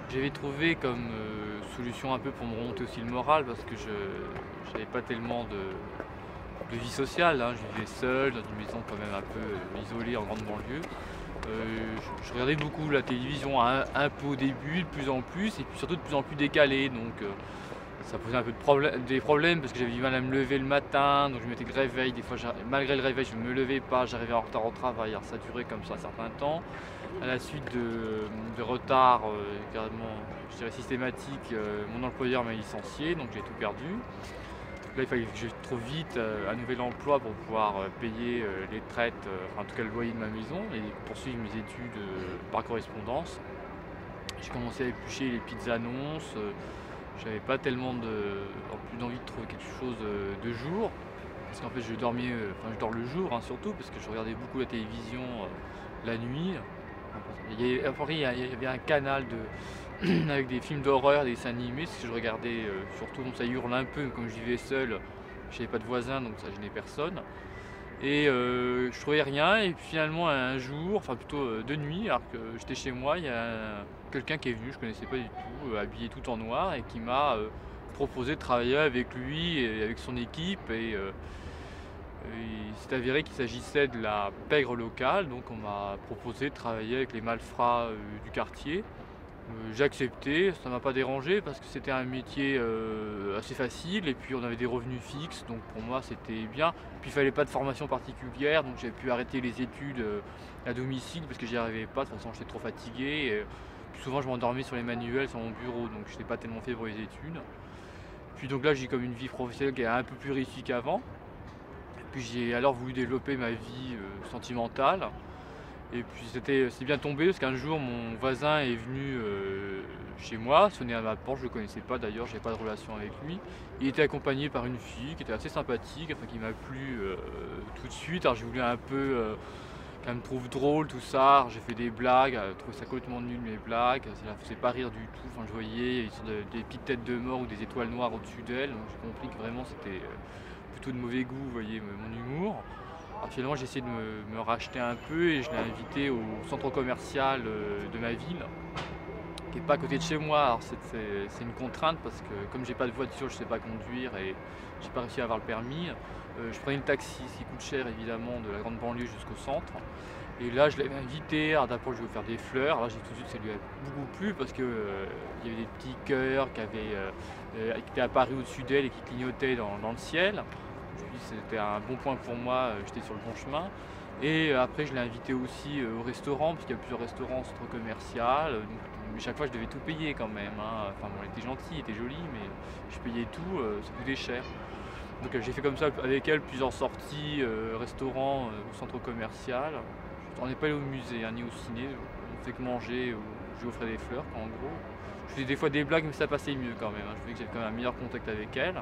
J'avais trouvé comme solution un peu pour me remonter aussi le moral parce que je j'avais pas tellement de vie sociale, hein. Je vivais seul dans une maison quand même un peu isolée en grande banlieue. Je regardais beaucoup la télévision, un peu au début, de plus en plus et puis surtout de plus en plus décalé donc ça posait un peu des problèmes parce que j'avais du mal à me lever le matin, donc je mettais le réveil, des fois malgré le réveil je ne me levais pas, j'arrivais en retard au travail, alors ça durait comme ça un certain temps. À la suite de retards, carrément, je dirais systématiques, mon employeur m'a licencié, donc j'ai tout perdu. Là, il fallait que je trouve vite, un nouvel emploi pour pouvoir, payer, les traites, enfin en tout cas le loyer de ma maison et poursuivre mes études, par correspondance. J'ai commencé à éplucher les petites annonces, j'avais pas tellement en plus d'envie de trouver quelque chose, de jour. Parce qu'en fait je dormais, enfin je dors le jour, hein, surtout parce que je regardais beaucoup la télévision, la nuit. Après il y avait un canal avec des films d'horreur, des dessins animés, ce que je regardais, surtout donc ça hurle un peu, comme je vivais seul, j'avais pas de voisins donc ça gênait personne et je trouvais rien et puis finalement un jour, enfin plutôt, de nuit alors que j'étais chez moi, il y a quelqu'un qui est venu, je connaissais pas du tout, habillé tout en noir et qui m'a, proposé de travailler avec lui et avec son équipe et il s'est avéré qu'il s'agissait de la pègre locale, donc on m'a proposé de travailler avec les malfrats, du quartier. J'ai accepté, ça m'a pas dérangé parce que c'était un métier, assez facile et puis on avait des revenus fixes, donc pour moi c'était bien. Puis il fallait pas de formation particulière, donc j'ai pu arrêter les études, à domicile parce que j'y arrivais pas, de toute façon j'étais trop fatigué et puis souvent je m'endormais sur les manuels sur mon bureau, donc j'étais pas tellement fait pour les études. Puis donc là j'ai comme une vie professionnelle qui est un peu plus riche qu'avant. Puis j'ai alors voulu développer ma vie, sentimentale et puis c'est bien tombé parce qu'un jour mon voisin est venu, chez moi, sonner à ma porte, je le connaissais pas d'ailleurs, j'avais pas de relation avec lui. Il était accompagné par une fille qui était assez sympathique, enfin qui m'a plu, tout de suite. Alors j'ai voulu un peu, qu'elle me trouve drôle tout ça, alors j'ai fait des blagues, elle trouvait ça complètement nul mes blagues, ça la faisait pas rire du tout. Enfin je voyais une sorte des petites têtes de mort ou des étoiles noires au-dessus d'elle, donc j'ai compris que vraiment c'était, plutôt de mauvais goût, vous voyez, mon humour. Alors finalement, j'ai essayé de me racheter un peu et je l'ai invité au centre commercial, de ma ville, qui est pas à côté de chez moi. Alors c'est une contrainte parce que comme j'ai pas de voiture, je sais pas conduire et j'ai pas réussi à avoir le permis, je prenais le taxi, ce qui coûte cher évidemment, de la grande banlieue jusqu'au centre. Et là, je l'avais invité, alors d'abord je lui ai offert des fleurs, là j'ai tout de suite ça lui a beaucoup plu parce que, il y avait des petits cœurs qui étaient apparus au-dessus d'elle et qui clignotaient dans le ciel. Je me suis dit c'était un bon point pour moi, j'étais sur le bon chemin et après je l'ai invité aussi, au restaurant parce qu'il y a plusieurs restaurants au centre commercial, donc mais chaque fois je devais tout payer quand même, hein. Enfin bon, elle était gentille, elle était jolie, mais je payais tout, ça coûtait cher. Donc j'ai fait comme ça avec elle plusieurs sorties, restaurants, au centre commercial. On n'est pas allé au musée, hein, ni au ciné, on fait que manger ou je lui offrais des fleurs quoi, en gros. Je faisais des fois des blagues mais ça passait mieux quand même, hein. Je trouvais que j'avais quand même un meilleur contact avec elle.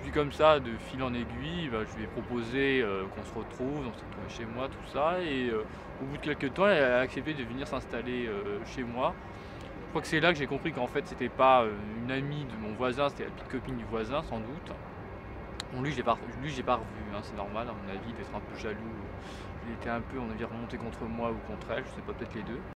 Puis comme ça, de fil en aiguille, bah, je lui ai proposé, qu'on se retrouve, on s'est retrouvés chez moi, tout ça et au bout de quelques temps, elle a accepté de venir s'installer, chez moi. Je crois que c'est là que j'ai compris qu'en fait, c'était pas, une amie de mon voisin, c'était la petite copine du voisin sans doute. Bon lui, j'ai pas revu, hein, c'est normal à mon avis, d'être un peu jaloux, il était un peu, on va dire, remonté contre moi ou contre elle, je sais pas, peut-être les 2.